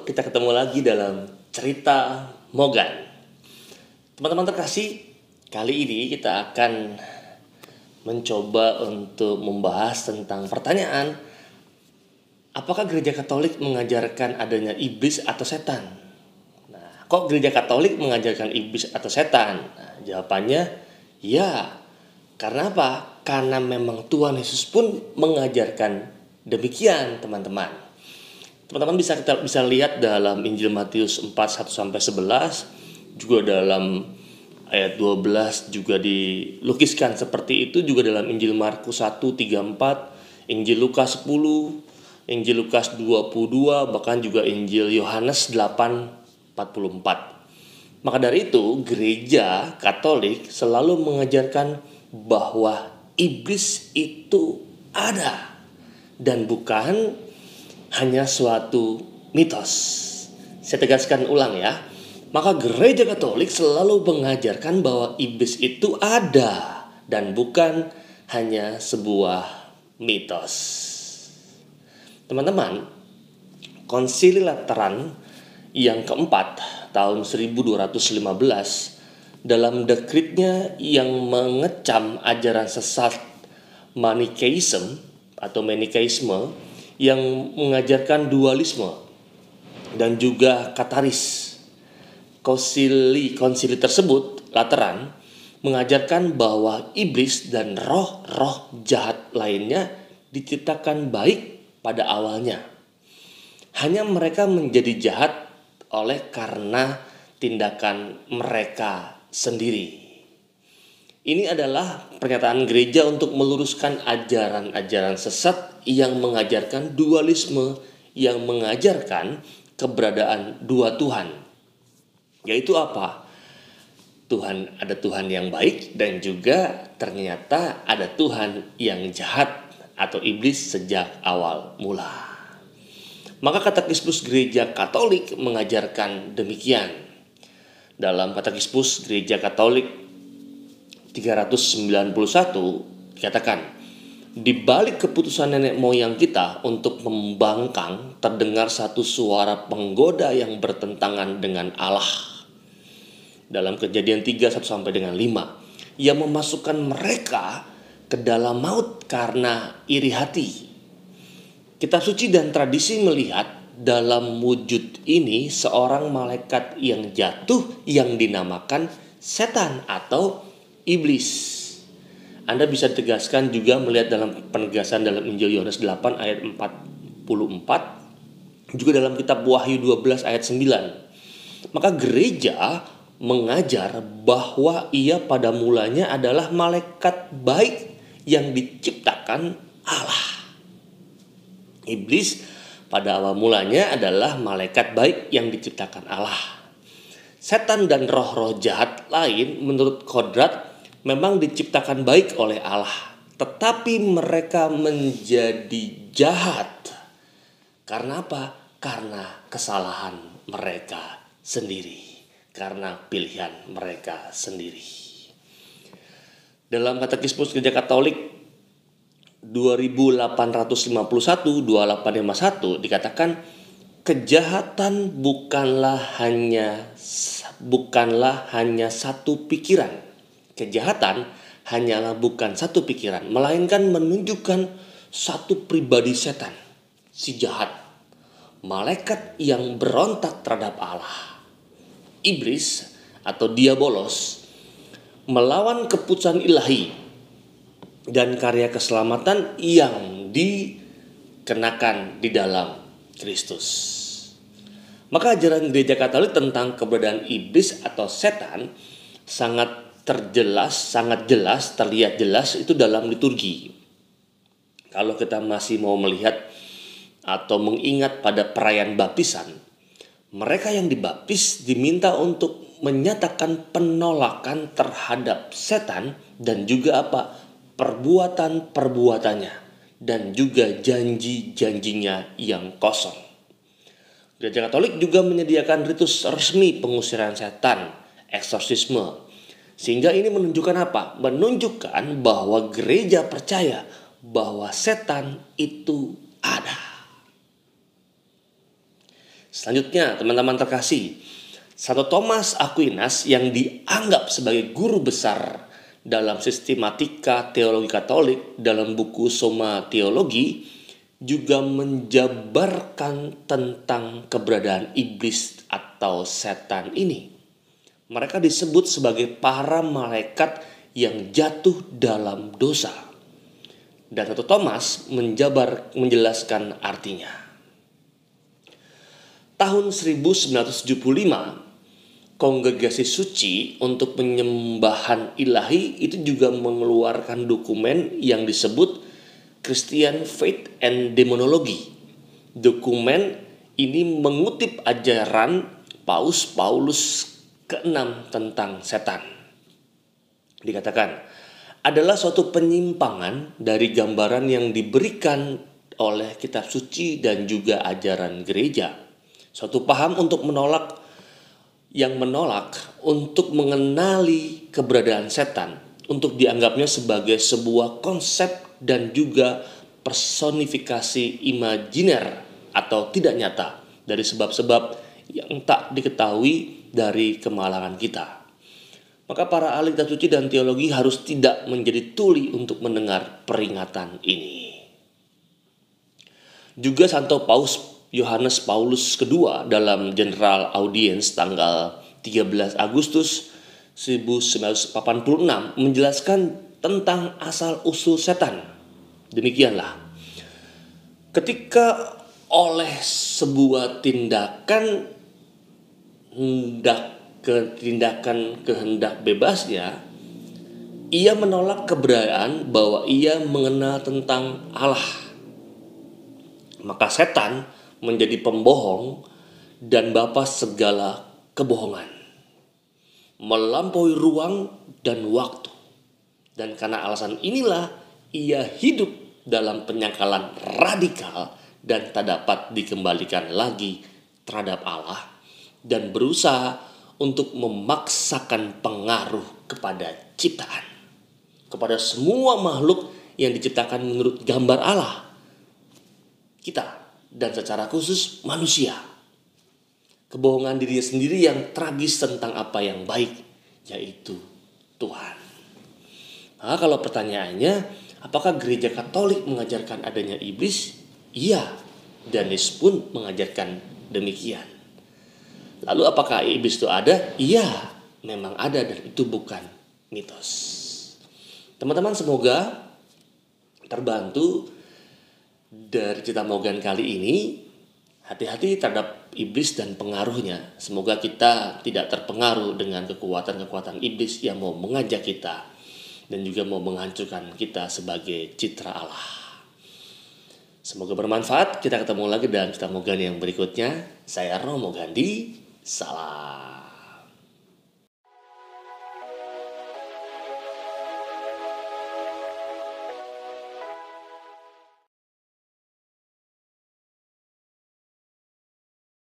kita ketemu lagi dalam cerita Mogan. Teman-teman terkasih, kali ini kita akan mencoba untuk membahas tentang pertanyaan, apakah gereja Katolik mengajarkan adanya iblis atau setan? Nah, kok gereja Katolik mengajarkan iblis atau setan? Nah, jawabannya ya. Karena apa? Karena memang Tuhan Yesus pun mengajarkan demikian, teman-teman. Teman-teman bisa lihat dalam Injil Matius 4:1-11, juga dalam ayat 12 juga dilukiskan seperti itu, juga dalam Injil Markus 1:34, Injil Lukas 10, Injil Lukas 22, bahkan juga Injil Yohanes 8:44. Maka dari itu, gereja Katolik selalu mengajarkan bahwa iblis itu ada dan bukan hanya suatu mitos. Saya tegaskan ulang ya. Maka gereja Katolik selalu mengajarkan bahwa iblis itu ada dan bukan hanya sebuah mitos. Teman-teman, Konsili Lateran yang keempat tahun 1215 dalam dekritnya yang mengecam ajaran sesat Manikeisme atau Manikeisme yang mengajarkan dualisme dan juga kataris. Konsili tersebut, Lateran, mengajarkan bahwa iblis dan roh-roh jahat lainnya diciptakan baik pada awalnya. Hanya mereka menjadi jahat oleh karena tindakan mereka sendiri. Ini adalah pernyataan gereja untuk meluruskan ajaran-ajaran sesat yang mengajarkan dualisme, yang mengajarkan keberadaan dua Tuhan. Yaitu apa? Ada Tuhan yang baik dan juga ternyata ada Tuhan yang jahat atau iblis sejak awal mula. Maka Katekismus Gereja Katolik mengajarkan demikian. Dalam Katekismus Gereja Katolik 391 dikatakan, di balik keputusan nenek moyang kita untuk membangkang terdengar satu suara penggoda yang bertentangan dengan Allah. Dalam Kejadian 3:1-5, yang memasukkan mereka ke dalam maut karena iri hati. Kitab suci dan tradisi melihat dalam wujud ini seorang malaikat yang jatuh yang dinamakan setan atau iblis. Anda bisa tegaskan juga melihat dalam penegasan dalam Injil Yohanes 8 ayat 44, juga dalam kitab Wahyu 12 ayat 9. Maka gereja mengajar bahwa ia pada mulanya adalah malaikat baik yang diciptakan Allah. Iblis pada awal mulanya adalah malaikat baik yang diciptakan Allah. Setan dan roh-roh jahat lain menurut kodrat memang diciptakan baik oleh Allah, tetapi mereka menjadi jahat. Karena apa? Karena kesalahan mereka sendiri, karena pilihan mereka sendiri. Dalam Katekismus Gereja Katolik 2851-2851 dikatakan, kejahatan bukanlah hanya satu pikiran. Kejahatan hanyalah bukan satu pikiran, melainkan menunjukkan satu pribadi setan, si jahat, malaikat yang berontak terhadap Allah. Iblis atau diabolos melawan keputusan ilahi dan karya keselamatan yang dikenakan di dalam Kristus. Maka ajaran Gereja Katolik tentang keberadaan iblis atau setan sangat jelas, terlihat jelas itu dalam liturgi. Kalau kita masih mau melihat atau mengingat pada perayaan baptisan, mereka yang dibaptis diminta untuk menyatakan penolakan terhadap setan dan juga perbuatan-perbuatannya dan juga janji-janjinya yang kosong. Gereja Katolik juga menyediakan ritus resmi pengusiran setan, eksorsisme. Sehingga ini menunjukkan apa? Menunjukkan bahwa gereja percaya bahwa setan itu ada. Selanjutnya, teman-teman terkasih, Santo Thomas Aquinas yang dianggap sebagai guru besar dalam sistematika teologi Katolik dalam buku Summa Theologi juga menjabarkan tentang keberadaan iblis atau setan ini. Mereka disebut sebagai para malaikat yang jatuh dalam dosa. Dan Santo Thomas menjelaskan artinya. Tahun 1975, Kongregasi Suci untuk Penyembahan Ilahi itu juga mengeluarkan dokumen yang disebut Christian Faith and Demonology. Dokumen ini mengutip ajaran Paus ke-6 tentang setan. Dikatakan, adalah suatu penyimpangan dari gambaran yang diberikan oleh kitab suci dan juga ajaran gereja. Suatu paham untuk menolak untuk mengenali keberadaan setan, untuk dianggapnya sebagai sebuah konsep dan juga personifikasi imajiner atau tidak nyata dari sebab-sebab yang tak diketahui dari kemalangan kita. Maka para ahli kitab suci dan teologi harus tidak menjadi tuli untuk mendengar peringatan ini. Juga Santo Yohanes Paulus II dalam General Audience tanggal 13 Agustus 1986 menjelaskan tentang asal-usul setan. Demikianlah, ketika oleh sebuah tindakan kehendak bebasnya, ia menolak keberadaan bahwa ia mengenal tentang Allah. Maka setan menjadi pembohong dan bapa segala kebohongan, melampaui ruang dan waktu. Dan karena alasan inilah ia hidup dalam penyangkalan radikal dan tak dapat dikembalikan lagi terhadap Allah, dan berusaha untuk memaksakan pengaruh kepada ciptaan, kepada semua makhluk yang diciptakan menurut gambar Allah, kita, dan secara khusus manusia. Kebohongan dirinya sendiri yang tragis tentang apa yang baik, yaitu Tuhan. Nah, kalau pertanyaannya, apakah gereja Katolik mengajarkan adanya iblis? Iya, dan Yesus pun mengajarkan demikian. Lalu apakah iblis itu ada? Iya, memang ada, dan itu bukan mitos. Teman-teman, semoga terbantu dari cerita Mogan kali ini. Hati-hati terhadap iblis dan pengaruhnya. Semoga kita tidak terpengaruh dengan kekuatan-kekuatan iblis yang mau mengajak kita dan juga mau menghancurkan kita sebagai citra Allah. Semoga bermanfaat. Kita ketemu lagi dalam cerita Mogan yang berikutnya. Saya Romo Gandhi. Salam.